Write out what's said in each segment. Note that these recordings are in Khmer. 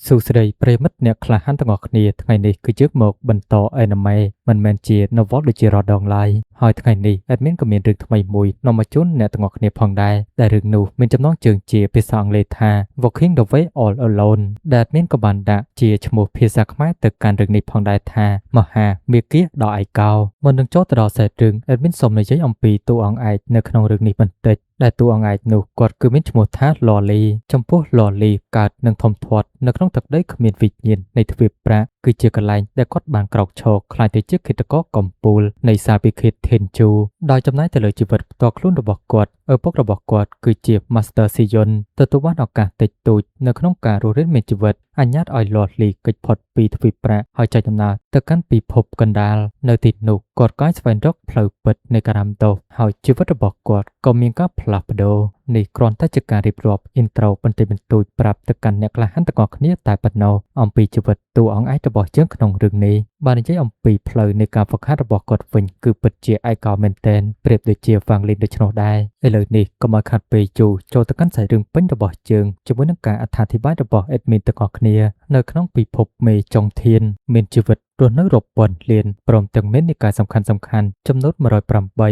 សួស្តីប្រិយមិត្តអ្នកក្លាហានទាំងអស់គ្នាថ្ងៃនេះគឺយើងមកបន្តអេនីមេមិនមែនជា novel ដូចជារដងឡើយហើយថ្ងៃនេះ admin ក៏មានរឿងថ្មីមួយនាំមកជូនអ្នកទាំងអស់គ្នាផងដែរដែលរឿងនោះមានចំណងជើងជាភាសាអង់គ្លេសថា Walking the Way All Alone ដែល admin ក៏បានដាក់ជាឈ្មោះភាសាខ្មែរទៅកាន់រឿងនេះផងដែរថាមហាមាគ៌ាដ៏ឯកោមុននឹងចូលទៅដល់សាច់រឿង admin សូមនិយាយអំពីតួអង្គឯកនៅក្នុងរឿងនេះបន្តិចដែលតួអង្គឯកនោះគាត់គឺមានឈ្មោះថា Lolly ចំពោះ Lolly កើតនិងធំធាត់នៅក្នុងទឹកដីគ្មានវិញ្ញាណនៃទ្វីបប្រាក់គឺជាកន្លែងដែលគាត់បានក្រោកឈរខ្លាចទៅជាឃាតករកំពូលនៃសាលពិឃាត Tenchu ដោយចំណាយទៅលើជីវិតផ្ទាល់ខ្លួនរបស់គាត់ឪពុករបស់គាត់គឺជា Master Sion ទទួលបានឱកាសតិចតួចនៅក្នុងការរស់រានមានជីវិតអញ្ញាតឲ្យ Lolly គេចផុតពីទ្វីបប្រាក់ហើយចែកដំណើរទៅកាន់ពិភពកណ្ដាលនៅទីនោះគាត់ក៏ស្វែងរកផ្លូវពិតនៃការរំដោះហើយជីវិតរបស់គាត់ក៏មានការផ្លាស់ប្ដូរនេះគ្រាន់តែជាការរៀបរាប់ intro បន្តិចបន្តួចប្រាប់ទៅកាន់អ្នកក្លាហានទាំងអស់គ្នាតែប៉ុណ្ណោះអំពីជីវិតតួអង្គឯករបស់យើងក្នុងរឿងនេះបាននិយាយអំពីផ្លូវនៃការហ្វឹកហាត់របស់គាត់វិញគឺពិតជាឯកោមែនទែនប្រៀបដូចជាវ៉ាងលីនដូច្នោះដែរឥឡូវនេះកុំឲ្យខាត់ពេលយូរចូលទៅកាន់សាច់រឿងពេញរបស់យើងជាមួយនឹងការអត្ថាធិប្បាយរបស់ admin ទាំងអស់គ្នានៅក្នុងពិភពមេចុងធានមានជីវិតរស់នៅរាប់ពាន់លានព្រមទាំងមាននិកាយសំខាន់ៗចំនួន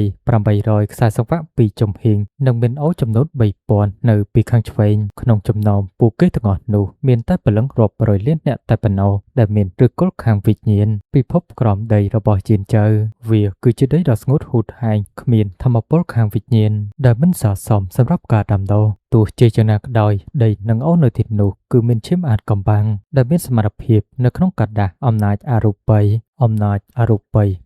108,800ខ្សែសង្វាក់ពីចំហៀងនិងមានអូចំនួន3,000នៅពីខាងឆ្វេងក្នុងចំណោមពួកគេទាំងអស់នោះមានតែព្រលឹងរាប់រយលានអ្នកតែប៉ុណ្ណោះដែលមានឫសគល់ខាងវិញ្ញាណពិភពក្រោមដីរបស់យានចៅវាគឺជាដីដ៏ស្ងួតហួតហែងគ្មានធម្មពលខាងវិញ្ញាណដែលមិនស័ក្តិសមសម្រាប់ការដាំដុះទោះជាយ៉ាងណាក្តីដីនិងអូនៅទីនោះគឺមានឈាមអាចកំបាំងដែលមានសមត្ថភាពនៅក្នុងការដាស់អំណាចអរូបី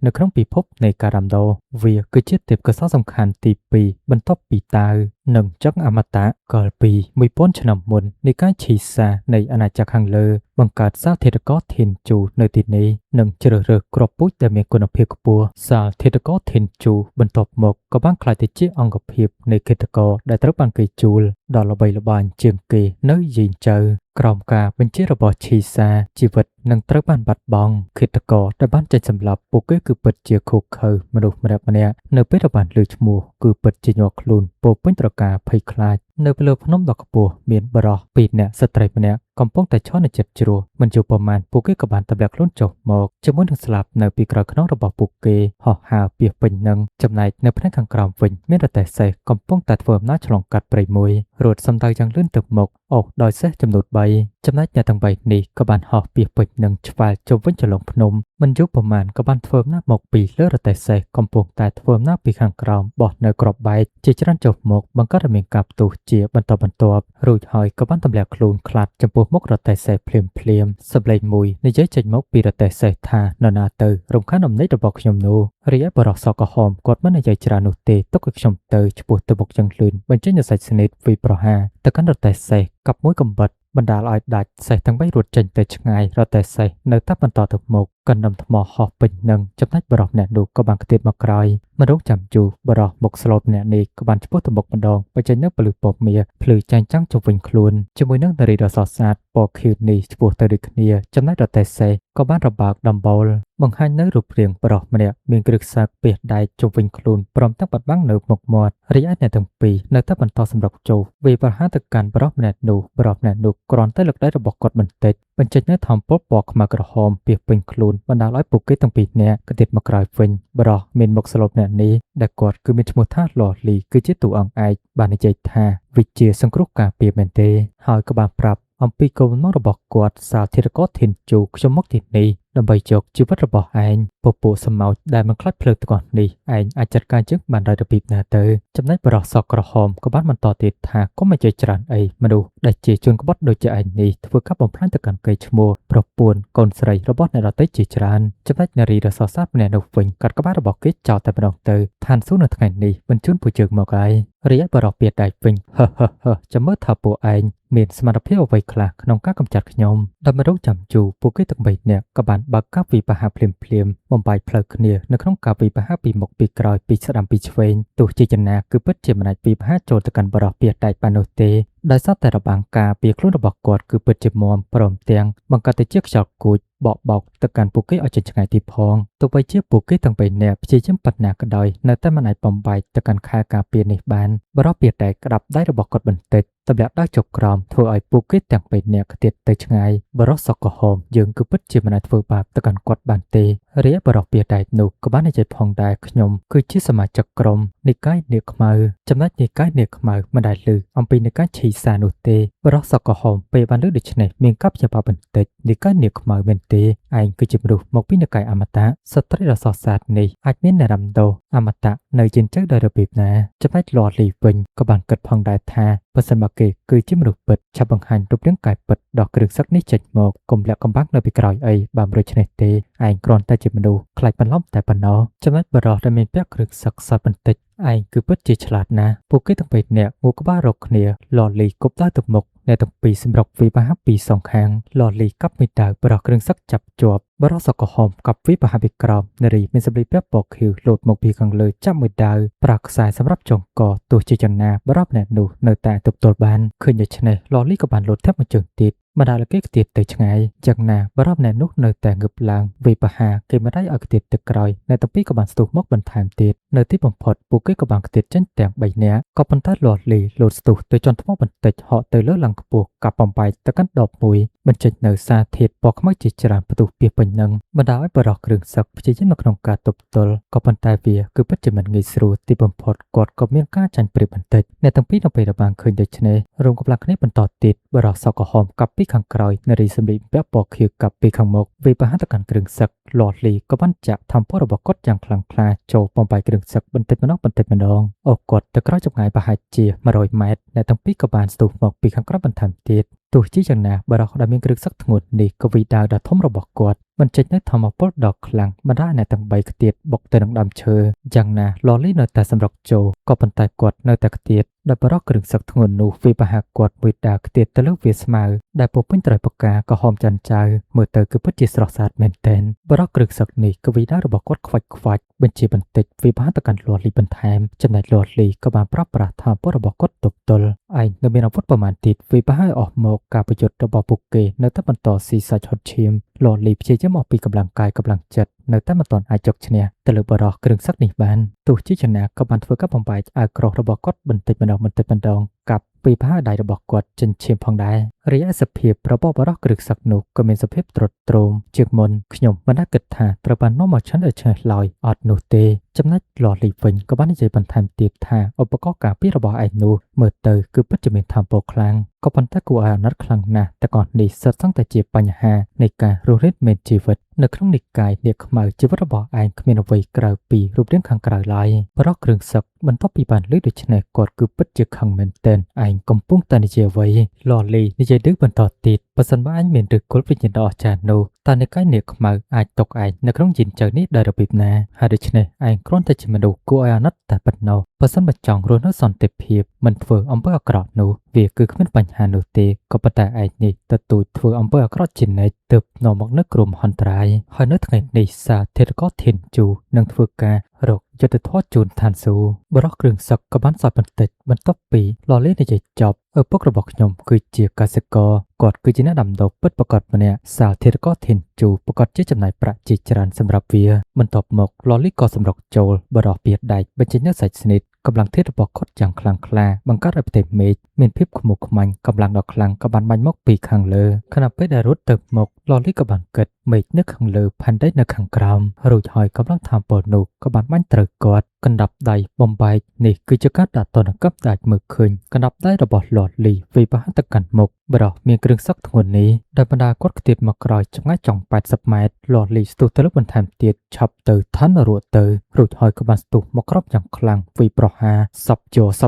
នៅក្នុងពិភពនៃការដាំដុះវាគឺជាទេពកោសល្យសំខាន់ទី2បន្ទាប់ពីតាវនិងចក្រអមតៈកាលពី1000ឆ្នាំមុននៃការឈីសានៃអាណាចក្រខាងលើបង្កើតសាលធាតុកោធិនជូនៅទីនេះនិងជ្រើសរើសគ្រាប់ពូជដែលមានគុណភាពខ្ពស់សាលធាតុកោធិនជូបន្ទាប់មកក៏បានក្លាយទៅជាអង្គភាពនៃឃាតករដែលត្រូវបានគេជួលដល់ល្បីល្បាញជាងគេនៅយីចៅក្រោមការបញ្ជារបស់ឈីសាជីវិតនឹងត្រូវបានបាត់បង់ឃាតករដែលបានចេញសម្លាប់ពួកគេគឺពិតជាឃោឃៅមនុស្សម្នាក់នៅពេលដែលបានលើឈ្មោះគឺពិតជាញាក់ខ្លួនពោពេញត្រការភ័យខ្លាចនៅលើភ្នំដ៏ខ្ពស់មានបរិស2នាក់ស្ត្រីម្នាក់កំពុងតែឈរនៅជិតជ្រោះមិនយូរប៉ុន្មានពួកគេក៏បានទម្លាក់ខ្លួនចុះមកជាមួយនឹងស្លាប់នៅពីក្រោយខ្នងរបស់ពួកគេហោះហើរពាសពេញនឹងចំណែកនៅផ្នែកខាងក្រោមវិញមានរទេះសេះកំពុងតែធ្វើដំណើរឆ្លងកាត់ព្រៃមួយរត់សំដៅយ៉ាងលឿនទៅមុខអូសដោយសេះចំនួន3ចំណែកអ្នកទាំង3នេះក៏បានហោះពាសពេញនឹងឆ្វែលជុំវិញចន្លងភ្នំមិនយូរប៉ុន្មានក៏បានធ្វើដំណើរមកពីលើរទេះសេះកំពុងតែធ្វើដំណើរពីខាងក្រោមបោះនៅក្របបែកជាច្រើនចុះមកបង្កើតឲ្យមានការផ្ទុះជាបន្តបន្ទាប់រួចហើយក៏បានទម្លាក់ខ្លួនខ្លាចចំពោះមុខរទេះសេះភ្លាមសម្លេងមួយនិយាយចេញមកពីរទេះសេះថានរណាទៅរំខានអំណេចរបស់ខ្ញុំនោះរីឯបរិសសក្រហមគាត់មិននិយាយច្រើននោះទេទុកឲ្យខ្ញុំទៅឆ្ពោះទៅមុខយ៉ាងលឿនបញ្ចេញនូវសាច់ស្នេហ៍វិប្រហាទៅកាន់រទេះសេះកັບមួយកំបិតបណ្ដាលឲ្យដាច់សេះទាំង3រត់ចេញទៅឆ្ងាយរទេះសេះនៅតែបន្តទៅមុខកណ្ដុំថ្មហោះពេញនឹងចំណែកបរិសម្នាក់នោះក៏បានខ្ទាតមកក្រោយមករងចាំយូរបរិសមុខស្លូតម្នាក់នេះក៏បានឆ្ពោះទៅមុខម្ដងបញ្ចេញនូវពលិពពមាភ្លឺចាញ់ចាំងជុំវិញខ្លួនជាមួយនឹងនារីដ៏ស្រស់ស្អាតពណ៌ខៀវនេះឆ្ពោះទៅដូចគ្នាចំណែករទេះសេះក៏បានរបើកដំបូលបង្ហាញនៅរូបរាងបរិសម្នាក់មានគ្រឿងសើកពាសដែកជុំវិញខ្លួនព្រមទាំងបាត់បង់នៅមុខមាត់រីឯអ្នកទាំងពីរនៅតែបន្តសម្រុកចុះវាប្រហារទៅកាន់បរិសម្នាក់នោះគ្រាន់តែលើកដៃរបស់គាត់បន្តិចបញ្ចេញនូវធម្មពលពណ៌ខ្មៅក្រហមពាសពេញខ្លួនបណ្ដាលឲ្យពួកគេទាំងពីរនាក់ក៏ទៀតមកក្រោយវិញបរិសមានមុខស្លូតម្នាក់នេះដែលគាត់គឺមានឈ្មោះថា Lolly គឺជាតួអង្គឯកបាននិយាយថាវិជាសង្គ្រោះការពារមែនទេហើយក៏បានប្រាប់អំពីគោលបំណងរបស់គាត់សាលធាតុកោធិនជូខ្ញុំមកទីនេះដើម្បីយកជីវិតរបស់ឯងពពួកសម្ោចដែលមិនខ្លាចភ្លើងទាំងអស់នេះឯងអាចចាត់ការយើងបានដោយរបៀបណាទៅចំណែកបរិសសក្រហមក៏បានបន្តទៀតថាកុំនិយាយច្រើនអីមនុស្សដែលជាជនក្បត់ដូចជាឯងនេះធ្វើការបំផ្លាញទៅកាន់កេរ្តិ៍ឈ្មោះប្រពន្ធកូនស្រីរបស់អ្នកដទៃជាច្រើនចំណែកនារីដ៏ស្រស់ស្អាតម្នាក់នោះវិញកាត់ក្បាលរបស់គេចោលតែម្ដងទៅឋានសួគ៌នៅថ្ងៃនេះបញ្ជូនពួកយើងមកហើយរីឯបរិសពាដៃវិញចាំមើលថាពួកឯងមានសមត្ថភាពអ្វីខ្លះក្នុងការកម្ចាត់ខ្ញុំដែលមករងចាំយូរពួកគេទាំង3នាក់ក៏បានបើកការវិភាគភ្លាមបំបាយផ្លូវគ្នានៅក្នុងការវិភាគពីមុខពីក្រោយពីស្ដាំពីឆ្វេងទោះជាយ៉ាងណាគឺពិតជាមិនអាចវិភាគចូលទៅកាន់បរិសពាដៃបាននោះទេដោយសារតែរបាំងការពីខ្លួនរបស់គាត់គឺពិតជាមាំព្រមទាំងបង្កើតទៅជាខ្យល់គួច បកបោកទៅកាន់ពួកគេឲ្យចេញឆ្ងាយទីផងទោះបីជាពួកគេទាំងពីរនាក់ព្យាយាមប៉ុណ្ណាក៏ដោយនៅតែមិនអាចបំបែកទៅកាន់ខែការពារនេះបានបរិបពាតែក្តាប់ដៃរបស់គាត់បន្តិចទម្លាក់ដើរចុះក្រោមធ្វើឲ្យពួកគេទាំងពីរនាក់ខ្ទាតទៅឆ្ងាយបរិសក៏ហោមយើងគឺពិតជាមិនអាចធ្វើបាបទៅកាន់គាត់បានទេរាបរិពាតែនោះក៏បាននិយាយផងដែរខ្ញុំគឺជាសមាជិកក្រុមនិកាយនាគខ្មៅចំណែកនិកាយនាគខ្មៅមិនដែលឮអំពីនិកាយឆីសានោះទេបរិសក៏ហោមពេលបានឮដូច្នេះមានកាប់ជាបបន្តិចនិកាយនាគខ្មៅមែនទេឯងគឺជាមនុស្សមកពីនិកាយអមតៈស្ត្រីដ៏សោះសាទនេះអាចមាននិរមដោអមតៈនៅជិនជើដោយរបៀបណាចំណែកលាត់លីវិញក៏បានគិតផងដែរថាបើសិនមកគេគឺជាមនុស្សពិតឆាប់បង្ហាញរូបរាងកាយពិតដល់គ្រឿងសឹកនេះចេញមកកុំលាក់កំបាំងនៅពីក្រោយអីបានរួចឆ្នេះទេឯងគ្រាន់តែជាមនុស្សខ្លាចបន្លំតែប៉ុណ្ណោះចំណែកបរោះដែលមានពាក់គ្រឿងសឹកសបន្តិចឯងគឺពិតជាឆ្លាតណាស់ពួកគេទាំងពីរនាក់ងូក្បាលរកគ្នាលលីគប់ដើរទៅមុខអ្នកទាំងពីរសម្រុកវិបាហពីសងខាងលលីកាប់មួយដាវបរោះគ្រឿងសឹកចាប់ជាប់បរោះសកហមកាប់វិបាហពីក្រោមនារីមានសម្លៀកពាក់ពណ៌ខៀវលោតមកពីខាងលើចាប់មួយដាវប្រាក់ខ្សែសម្រាប់ចងកទោះជាយ៉ាងណាបរោះម្នាក់នោះនៅតែទប់ទល់បានឃើញដូច្នេះលលីក៏បានលោតធាក់មួយជើងទៀតម្ដាយគេខ្ទាតទៅឆ្ងាយយ៉ាងណាបរិបម្នាក់នោះនៅតែងើបឡើងវិបាហាគេម្ដាយឲ្យខ្ទាតទៅក្រោយអ្នកទាំងពីរក៏បានស្ទុះមកបន្ថែមទៀតនៅទីបំផុតពួកគេក៏បានខ្ទាតចេញទាំង3នាក់ក៏ប៉ុន្តែលាត់លីលោតស្ទុះទៅជន់ថ្មបន្តិចហក់ទៅលើឡើងខ្ពស់កាប់បំបែកទៅកាន់ដបមួយបញ្ចេញនៅសារធាតុពណ៌ខ្មៅជាច្រើនផ្ទុះពីពេញនឹងបណ្ដាលឲ្យបរិបគ្រឿងសឹកព្យាយាមនៅក្នុងការទប់ទល់ក៏ប៉ុន្តែវាគឺពិតជាមិនងាយស្រួលទីបំផុតគាត់ក៏មានការចាញ់ព្រៀបបន្តិចអ្នកទាំងពីរនៅពេលបានឃើញដូច្នេះរោងកម្លាំងគ្នាបន្តទៀតបរិបសក៏ហមកាប់ពីខាងក្រោយនារីសម្លៀកពាក់ពណ៌ខៀវកាប់ពីខាងមុខវិបាហទៅកាន់គ្រឿងសឹកលាត់លីក៏បានចាក់ធម្មពលរបស់គាត់យ៉ាងខ្លាំងក្លាចូលបំបែកគ្រឿងសឹកបន្តិចម្ដងអូគាត់ទៅក្រោយចម្ងាយប្រហែលជា100ម៉ែត្រអ្នកទាំងពីរក៏បានស្ទុះមកពីខាងក្រោយបន្ថែមទៀតទោះជាយ៉ាងណាបរិសដែលមានគ្រឿងសឹកធ្ងន់នេះក៏វិដាវដ៏ធំរបស់គាត់បញ្ចេញនូវធម្មពលដ៏ខ្លាំងបណ្ដាលអ្នកទាំង3ខ្ទាតបុកទៅនឹងដើមឈើយ៉ាងណាលលីនៅតែសម្រុកចូលក៏ប៉ុន្តែគាត់នៅតែខ្ទាតដោយបរិសគ្រឿងសឹកធ្ងន់នោះវិបាហគាត់មួយដាវខ្ទាតទៅលើវាស្មៅដែលពោពេញត្រូវប្រការក៏ហមច័ន្ទចៅមើលទៅគឺពិតជាស្រស់ស្អាតមែនទែនបរិសគ្រឿងសឹកនេះក៏វិដាវរបស់គាត់ខ្វាច់បញ្ជាបន្តិចវិបាហទៅកាន់លលីបន្ថែមចំណែកលលីក៏បានប្រាប់ប្រាស់ធម្មពលរបស់គាត់ទប់ទល់ឯងនៅមានអាវុធប្រមាណទៀតវិបាហឲ្យអស់មកការប្រយុទ្ធរបស់ពួកគេនៅតែបន្តស៊ីសាច់ហត់ឈាមលលីព្យាយាមអស់ពីកម្លាំងកាយកម្លាំងចិត្តនៅតែមិនទាន់អាចជោគឈ្នះទៅលើបរិសគ្រឿងសឹកនេះបានទោះជាយ៉ាងណាក៏បានធ្វើការបំបែកអាវក្រោះរបស់គាត់បន្តិចម្ដងកាប់ពីផាដៃរបស់គាត់ចិញ្ចៀមផងដែររីឯសភាពរបស់បរិសគ្រឿងសឹកនោះក៏មានសភាពទ្រុឌទ្រោមជាងមុនខ្ញុំមិនដែលគិតថាត្រូវបាននាំមកឆិនឲ្យឆ្នះឡើយអត់នោះទេចំណែកលលីវិញក៏បាននិយាយបន្ថែមទៀតថាឧបករណ៍ការពាររបស់ឯងនោះមើលទៅគឺពិតជាមានថាមពលខ្លាំងក៏ប៉ុន្តែគួរឲ្យអាណិតខ្លាំងណាស់តែក៏នេះសិតសឹងតែជាបញ្ហានៃការរស់រានមានជីវិតនៅក្នុងនិកាយនាគខ្មៅជីវិតរបស់ឯងគ្មានអ្វីក្រៅពីរូបរាងខាងក្រៅឡើយបរិសគ្រឿងសឹកបន្ទាប់ពីបានឮដូច្នេះគាត់គឺពិតជាខឹងមែនទែនឯងកំពុងតែនិយាយអ្វីលលីនិយាយដូចបន្តទៀតបើសិនបើឯងមានឫសគល់វិញ្ញាណដ៏អស្ចារ្យនោះតើនិកាយនាគខ្មៅអាចຕົកឯងនៅក្នុងយានចៅនេះដោយរបៀបណាហើយដូច្នេះឯងគ្រាន់តែជាមនុស្សគួរឲ្យអាណិតតែប៉ុណ្ណោះបើសិនបើចង់រស់នៅសន្តិភាពមិនធ្វើអំពើអាក្រក់នោះវាគឺគ្មានបញ្ហានោះទេក៏ប៉ុន្តែឯងនេះទទូចធ្វើអំពើអាក្រក់ជានិច្ចទើបនាំមកនូវគ្រោះមហន្តរាយហើយនៅថ្ងៃនេះសាធារកធានជូនឹងធ្វើការរកយុទ្ធធម៌ជូនឋានសួគ៌បរិសគ្រឿងសឹកក៏បានសោយបន្តិចបន្ទាប់ពីលលីនិយាយចប់ឪពុករបស់ខ្ញុំគឺជាកសិករគាត់គឺជាអ្នកដាំដុះពិតប្រាកដម្នាក់សាធារកធានជូប្រកាសជាចំណាយប្រាក់ជាច្រើនសម្រាប់វាបន្ទាប់មកលលីក៏សម្រុកចូលបរិសពីដែកបញ្ចេញនូវសាច់ស្និតកម្លាំងធាតុរបស់គាត់យ៉ាងខ្លាំងក្លាបង្កើតឲ្យផ្ទៃមេឃមានភាពខ្មុកខ្មាញ់កម្លាំងដ៏ខ្លាំងក៏បានបាញ់មកពីខាងលើខណៈពេលដែលរត់ទៅមុខលលីក៏បានគិតមេឃនៅខាងលើផែនដីនៅខាងក្រោមរួចហើយកម្លាំងថាមពលនោះក៏បានបាញ់ត្រូវគាត់កណ្ដាប់ដៃបំបែកនេះគឺជាការដាក់ទណ្ឌកម្មដែលមើលឃើញកណ្ដាប់ដៃរបស់លលីវិបាហទៅកាន់មុខបរិសមានគ្រឿងសឹកធ្ងន់នេះដែលបណ្ដាគាត់ខ្ទាតមកក្រោយចម្ងាយចង់80ម៉ែត្រលលីស្ទុះទៅលើបន្ថែមទៀតឆាប់ទៅឋានរួចទៅរួចហើយក៏បានស្ទុះមកក្របយ៉ាងខ្លាំងវិប្រហាស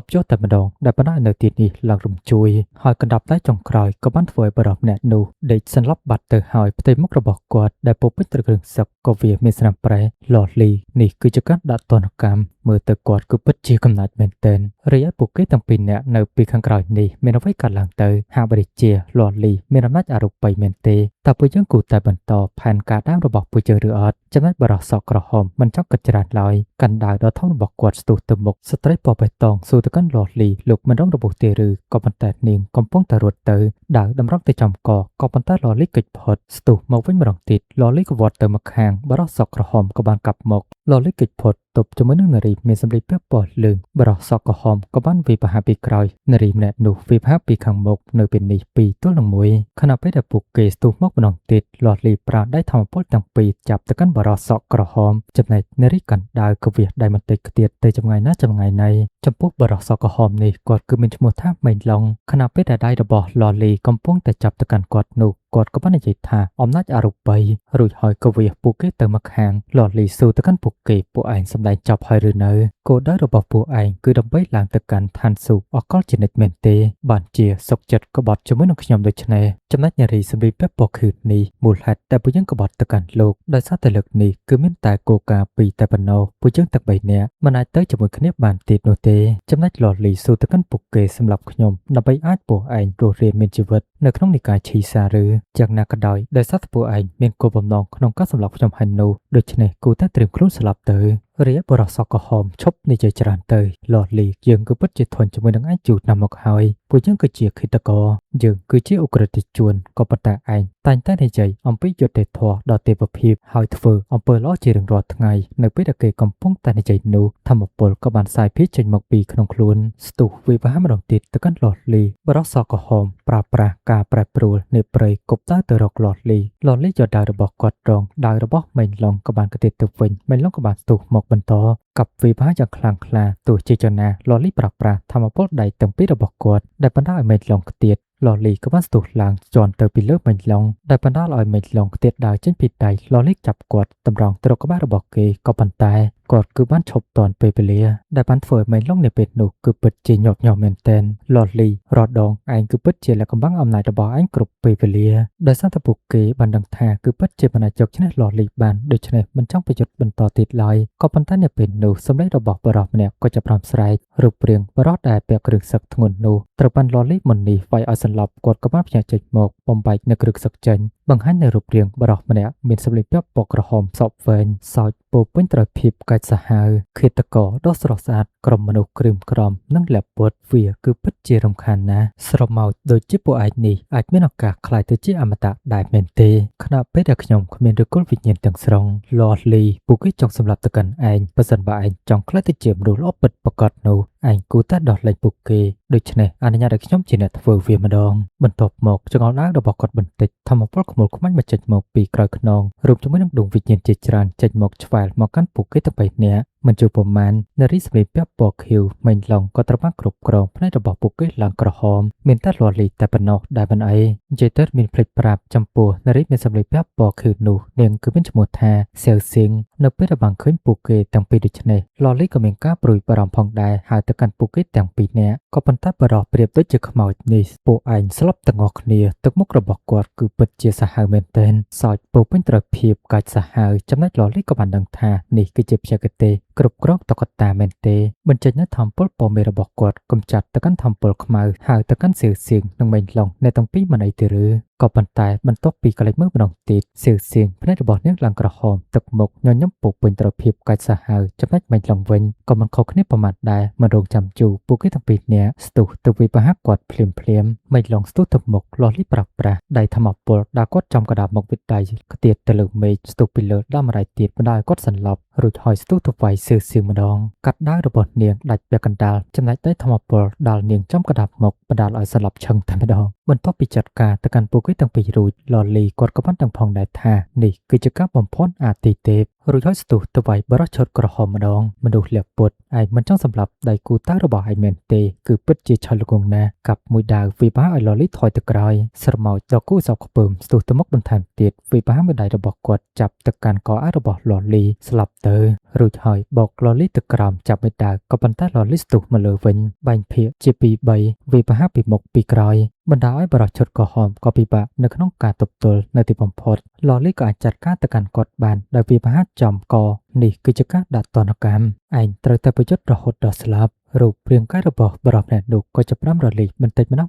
ពយោតែម្ដងដែលបណ្ដានៅទីនេះឡើងរំជួយហើយកណ្ដាប់ដៃចុងក្រោយក៏បានធ្វើឲ្យបរិសម្នាក់នោះដេកសន្លប់បាត់ទៅហើយផ្ទៃមុខរបស់គាត់ដែលពោពេញទៅគ្រឿងសឹក ក៏វាមានស្នាមប្រេះលលីនេះគឺជាការដាក់ទណ្ឌកម្មមើលទៅគាត់គឺពិតជាកំណាចមែនទែនរីឯពួកគេទាំងពីរនាក់នៅពីខាងក្រោយនេះមានអ្វីកើតឡើងទៅហាក់បីជាលលីមានអំណាចអរូបីមែនទេតើពួកយើងគួរតែបន្តផែនការដើមរបស់ពួកយើងឬអត់ចំណែកបរិសសក្រហមមិនចង់គិតច្រើនឡើយកាន់ដាវដ៏ធំរបស់គាត់ស្ទុះទៅមុខស្ត្រីពណ៌បៃតងសួរទៅកាន់លលីលោកមិនរងរបួសទេឬក៏ប៉ុន្តែនាងកំពុងតែរត់ទៅដាវតម្រង់ទៅចំកក៏ប៉ុន្តែលលីគេចផុតស្ទុះមកវិញម្ដងទៀតលលីក៏វត្តទៅម្ខាងបរិសសក្រហមក៏បានកាប់មកលលីគេចផុតទប់ជាមួយនឹងនារីមានសម្លៀកពាក់ពណ៌លឿងបរិសសក្រហមក៏បានវាយប្រហារពីក្រោយនារីម្នាក់នោះវាយប្រហារពីខាងមុខនៅពេលនេះ2ទល់នឹង1ខណៈពេលដែលពួកគេស្ទុះមកម្ដងទៀតលលីប្រើដៃធម្មពលទាំងពីរចាប់ទៅកាន់បរិសសក្រហមចំណែកនារីកាន់ដាវក៏វាយដៃបន្តិចទៀតទៅចម្ងាយណាចម្ងាយណីចំពោះបរិសសក្រហមនេះគាត់គឺមានឈ្មោះថាមេងឡុងខណៈពេលដែលដៃរបស់លលីកំពុងតែចាប់ទៅកាន់គាត់នោះគាត់ក៏បាននិយាយថាអំណាចអរូបីរួចហើយក៏វាយពួកគេទៅម្ខាងលលីស៊ូទៅកាន់ពួកគេពួកឯងសម្ដែងចប់ហើយឬនៅគោលដៅរបស់ពួកឯងគឺដើម្បីឡើងទៅកាន់ឋានសួគ៌អកលជានិច្ចមែនទេបានជាសុខចិត្តក្បត់ជាមួយនឹងខ្ញុំដូច្នេះចំណែកនារីសម្លៀកពាក់ពណ៌ខឿននេះមូលហេតុតែពួកយើងក្បត់ទៅកាន់លោកដោយសារតែលើកនេះគឺមានតែគោលការណ៍ពីរតែប៉ុណ្ណោះពួកយើងទាំង3នាក់មិនអាចទៅជាមួយគ្នាបានទៀតនោះទេចំណែកលលីស៊ូទៅកាន់ពួកគេសម្រាប់ខ្ញុំដើម្បីអាចពួកឯងរស់រានមានជីវិតនៅក្នុងនិកាយឈីសាឬយ៉ាងណាក៏ដោយដោយសារតែពួកឯងមានគោលបំណងក្នុងការសម្លាប់ខ្ញុំហើយនោះដូច្នេះគូតែត្រៀមខ្លួនស្លាប់ទៅរាបរិសក្រហមឈប់និយាយច្រើនទៅលលីយើងគឺពិតជាធន់ជាមួយនឹងឯងយូរណាស់មកហើយពួកយើងគឺជាឃាតករយើងគឺជាឧក្រិដ្ឋជនក៏ប៉ុន្តែឯងតែងតែនិយាយអំពីយុត្តិធម៌ដល់ទេវភាពហើយធ្វើអំពើល្អជារៀងរាល់ថ្ងៃនៅពេលដែលគេកំពុងតែនិយាយនោះធម្មពលក៏បានសាយភាចេញមកពីក្នុងខ្លួនស្ទុះវិបាម្ដងទៀតទៅកាន់លលីបរិសក្រហមប្រើប្រាស់ការប្រែប្រួលនៃព្រៃគប់តើទៅរកលលីយកដាវរបស់គាត់រងដាវរបស់មេងឡុងក៏បានកាត់ទៅវិញមេងឡុងក៏បានស្ទុះមកបន្តកັບវិបាយ៉ាងខ្លាំងក្លាទោះជាចណាលលីប្រើប្រាស់ធម្មពលដៃទាំងពីររបស់គាត់ដែលបណ្ដាលឲ្យមេងឡុងខ្ទៀតលលីក៏បានស្ទុះឡើងជន់ទៅពីលើមេងឡុងដែលបណ្ដាលឲ្យមេងឡុងខ្ទៀតដើរចេញពីដៃលលីចាប់គាត់តម្រង់ទៅរកក្បាលរបស់គេក៏ប៉ុន្តែគាត់គឺបានឈប់ទាន់ពេលវេលាដែលបានធ្វើឲ្យមេងឡុងនៅពេលនោះគឺពិតជាញាប់ញ័រមែនទែនលលីរដងឯងគឺពិតជាលក្ខំអំណាចរបស់ឯងគ្រប់ពេលវេលាដោយសារតែពួកគេបានដឹងថាគឺពិតជាមិនអាចយកឈ្នះលលីបានដូច្នេះមិនចង់ប្រយុទ្ធបន្តទៀតឡើយក៏ប៉ុន្តែនៅពេលនោះសម្លេងរបស់បរិសម្នាក់ក៏ចាប់ផ្ដើមស្រែករូបរាងបរិសដែលពាក់គ្រឿងសឹកធ្ងន់នោះត្រូវបានលលីមុននេះវាយឲ្យសន្លប់គាត់ក៏បានផ្ញើចេញមកបំបែកនៅគ្រឿងសឹកចេញបង្ហាញនៅរូបរាងបរិសម្នាក់មានសម្លេងពាក់ពណ៌ក្រហមសក់វែងសើចពោពេញដោយភាពកាច់សាហាវឃាតករដ៏ស្រស់ស្អាតក្រុមមនុស្សក្រៀមក្រំនិងលាក់ពុតវាគឺពិតជារំខានណាស់ស្រមោចដូចជាពួកឯងនេះអាចមានឱកាសក្លាយទៅជាអមតៈដែរមែនទេខណៈពេលដែលខ្ញុំគ្មានឫសគល់វិញ្ញាណទាំងស្រុងលលីពួកគេចង់សម្លាប់ទៅកាន់ឯងបើសិនបើឯងចង់ក្លាយទៅជាមនុស្សល្អពិតប្រាកដនោះឯងគួរតែដោះលែងពួកគេដូច្នេះអនុញ្ញាតឲ្យខ្ញុំជាអ្នកធ្វើវាម្ដងបន្ទាប់មកចង្អុលដាវរបស់គាត់បន្តិចធម្មពលខ្មុលខ្មាញ់មកចេញមកពីក្រោយខ្នងរួមជាមួយនឹងដួងវិញ្ញាណជាច្រើនចេញមកឆ្វែលមកកាន់ពួកគេទាំង3នាក់មិនជួបប្រមាណនារីសម្លៀកពាក់ពណ៌ខៀវមេងឡុងក៏ត្រូវបានគ្រប់គ្រងផ្នែករបស់ពួកគេឡើងក្រហមមានតែលលីតែប៉ុណ្ណោះដែលមិនអីនិយាយទៅមានភ្លេចប្រាប់ចំពោះនារីមានសម្លៀកពាក់ពណ៌ខៀវនោះនាងគឺមានឈ្មោះថាសៀវសៀងនៅពេលដែលបានឃើញពួកគេទាំងពីរដូច្នេះលលីក៏មានការព្រួយបារម្ភផងដែរហើយទៅកាន់ពួកគេទាំងពីរនាក់ក៏ប៉ុន្តែបរិសប្រៀបដូចជាខ្មោចនេះពួកឯងស្លាប់ទាំងអស់គ្នាទឹកមុខរបស់គាត់គឺពិតជាសាហាវមែនទែនសើចពោពេញដោយភាពកាច់សាហាវចំណែកលលីក៏បានដឹងថានេះគឺជាបច្ចេកទេសគ្រប់គ្រងតុក្កតាមែនទេបញ្ចេញនូវធម្មពលពណ៌មេរបស់គាត់កំចាត់ទៅកាន់ធម្មពលខ្មៅហើយទៅកាន់សៀវសៀងនិងមេងឡុងអ្នកទាំងពីរមិនអីទេឬក៏ប៉ុន្តែបន្ទាប់ពីកលិចមើលម្ដងទៀតសៀវសៀងភ្នែករបស់នាងឡើងក្រហមទឹកមុខញញឹមពោពេញដោយភាពកាច់សាហាវចំណែកមេងឡុងវិញក៏មិនខុសគ្នាប្រមាណដែរមិនរងចាំជូរពួកគេទាំងពីរនាក់ស្ទុះទៅវិបហាគាត់ភ្លាមមេងឡុងស្ទុះទៅមុខលលីប្រាស់ដៃធម្មពលដាក់គាត់ចំកដាបមកវិតដៃខ្ទៀតទៅលើមេឃស្ទុះពីលើដល់មរៃទៀតបណ្ដាលគាត់សន្លប់រួចហើយស្ទុះទៅវាយសៀវសៀងម្ដងកាត់ដាវរបស់នាងដាច់ពាក់កណ្ដាលចំណែកដៃធម្មពលដល់នាងចំកដាបមកបណ្ដាលឲ្យសន្លប់ឈឹងតែម្ដងបន្ទាប់ពីចាត់ការទៅកាន់ពួកគេទាំងពីររួចលលីគាត់ក៏បានទាំងផងដែរថានេះគឺជាការបំផន់អាទិទេពរួចហើយស្ទុះទៅវាយបរិសឈុតក្រហមម្ដងមនុស្សលាក់ពុតឯងមិនចង់សម្លាប់ដៃគូតើរបស់ឯងមែនទេគឺពិតជាឆលគងណាស់កាប់មួយដាវវិបាឲ្យលលីថយទៅក្រោយស្រមោចដល់គូសោកខ្ពើមស្ទុះទៅមុខបន្ថែមទៀតវិបាមួយដៃរបស់គាត់ចាប់ទៅកាន់កអារបស់លលីស្លាប់ទៅរួចហើយបោកលលីទៅក្រោមចាប់មួយដាវក៏ប៉ុន្តែលលីស្ទុះមកលើវិញបែងភាគជា2-3វិបាពីមុខពីក្រោយ បណ្ដាឲ្យបរិសុទ្ធក្រហមក៏ពិបាកនៅក្នុងការទប់ទល់នៅទីបំផុតលលីក៏អាចចាត់ការទៅកាន់គាត់បានដោយវាប្រហារចំកនេះគឺជាការដាក់ទណ្ឌកម្មឯងត្រូវតែប្រយុទ្ធរហូតដល់ស្លាប់រូបរាងកាយរបស់បរិសុទ្ធអ្នកនោះក៏ចាប់ផ្ដើមរលាយបន្តិចម្ដង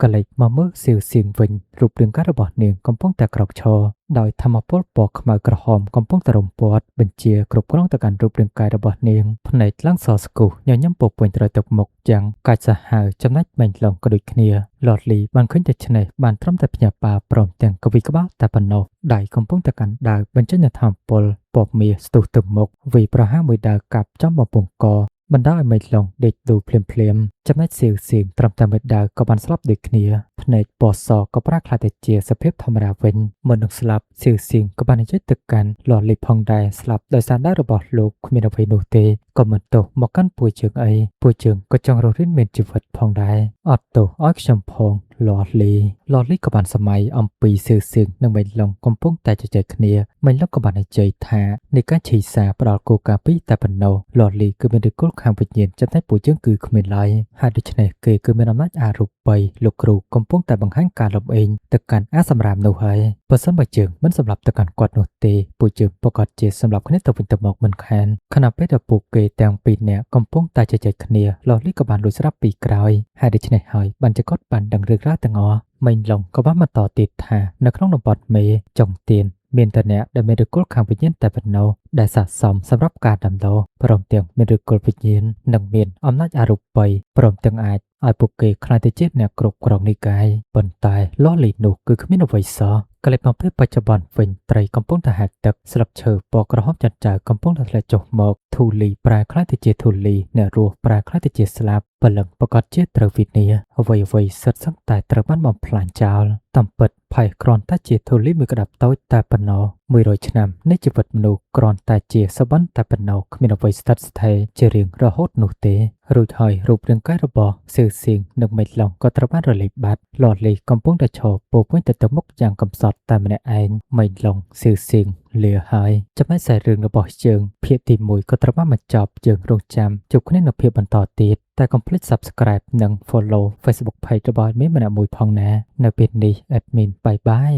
ក៏លេចមកមើលសៀវសៀងវិញរូបរាងកាយរបស់នាងកំពុងតែក្រោកឈរដោយធម្មពលពណ៌ខ្មៅក្រហមកំពុងតែរំពាត់បញ្ជាគ្រប់គ្រងទៅកាន់រូបរាងកាយរបស់នាងភ្នែកឡើងសស្គុះញញឹមពោពេញត្រូវទឹកមុខយ៉ាងកាច់សាហាវចំណែកបែងឡងក៏ដូចគ្នាលតលីបានឃើញតែឆ្នេះបានត្រឹមតែភ្ញាក់ប៉ាព្រមទាំងកវីក្បាលតែប៉ុណ្ណោះដៃកំពុងតែកាន់ដាវបញ្ចេញនូវធម្មពលពណ៌មាសស្ទុះទៅមុខវាយប្រហារមួយដាវកាប់ចំបំពង់កបណ្ដាឲ្យមេឃឡុងដេកទូភ្លាមចំណែកសៀវសៀងត្រឹមតែមួយដាវក៏បានស្លាប់ដូចគ្នាភ្នែកពណ៌សក៏ប្រែក្លាយទៅជាសភាពធម្មតាវិញមុននឹងស្លាប់សៀវសៀងក៏បាននិយាយទៅកាន់លលីផងដែរស្លាប់ដោយសារដាវរបស់លោកគ្មានអ្វីនោះទេក៏មិនទោសមកកាន់ពួកជើងអីពួកជើងក៏ចង់រស់រានមានជីវិតផងដែរអត់ទោសឲ្យខ្ញុំផងលលីក៏បានសម័យអំពីសៀវសៀងនិងមេឃឡុងកំពុងតែជជែកគ្នាមេឃឡុងក៏បាននិយាយថានៃការឆីសាផ្ដាល់គោលការណ៍ពីរតែប៉ុណ្ណោះលលីគឺមានឫសគល់ខាងវិញ្ញាណចំណែកពួកជើងគឺគ្មានឡើយហើយដូច្នេះគេគឺមានអំណាចអរូបីលោកគ្រូកំពុងតែបង្ហាញការលំអេងទៅកាន់អាសម្រាមនោះហើយបើសិនបើជើងមិនសម្លាប់ទៅកាន់គាត់នោះទេពួកជើងប្រកាសជាសម្លាប់គ្នាទៅវិញទៅមកមិនខានខណៈពេលដែលពួកគេទាំងពីរនាក់កំពុងតែជជែកគ្នាលលីក៏បានលួចស្រាប់ពីក្រោយហើយដូច្នេះហើយបានជាគាត់បានដឹងរឿងរ៉ាវទាំងអស់មេងឡុងក៏បានបន្តទៀតថានៅក្នុងតំបន់មេចុងទៀនមានតែអ្នកដែលមានឫសគល់ខាងវិញ្ញាណតែប៉ុណ្ណោះដែលស័ក្តិសមសម្រាប់ការដាំដុះព្រមទាំងមានឫសគល់វិញ្ញាណនិងមានអំណាចអរូបីព្រមទាំងអាចឲ្យពួកគេក្លាយទៅជាអ្នកគ្រប់គ្រងនិកាយប៉ុន្តែលលីនោះគឺគ្មានអ្វីសោះកលិបមកពេលបច្ចុប្បន្នវិញត្រីកំពុងតែហែកទឹកស្លឹកឈើពណ៌ក្រហមចាត់ចៅកំពុងតែធ្លាក់ចុះមកធូលីប្រែក្លាយទៅជាធូលីអ្នករស់ប្រែក្លាយទៅជាស្លាប់ពលឹងប្រកាសជាត្រូវវិនាអ្វីសិតសឹងតែត្រូវបានបំផ្លាញចោលតាមពិតផៃគ្រាន់តែជាធូលីមួយក្តាប់តូចតែប៉ុណ្ណោះ100ឆ្នាំនៃជីវិតមនុស្សគ្រាន់តែជាសវណ្ណតែប៉ុណ្ណោះគ្មានអ្វីស្ថិតស្ថេរជារៀងរហូតនោះទេរួចហើយរូបរាងកាយរបស់សៀវសៀងនិងមេឃឡុងក៏ត្រូវបានរលាយបាត់លតលីកំពុងតែឈរពោពេញទៅមុខយ៉ាងកំសត់តែម្នាក់ឯងមេឃឡុងសៀវសៀងលាហើយចំណែកខ្សែរឿងរបស់យើងភាគទី1ក៏ត្រូវបានបញ្ចប់យើងរងចាំជួបគ្នានៅភាគបន្តទៀតតែកុំភ្លេច Subscribe និង Follow Facebook Page របស់ Admin ម្នាក់មួយផងណានៅពេលនេះ Admin បាយបាយ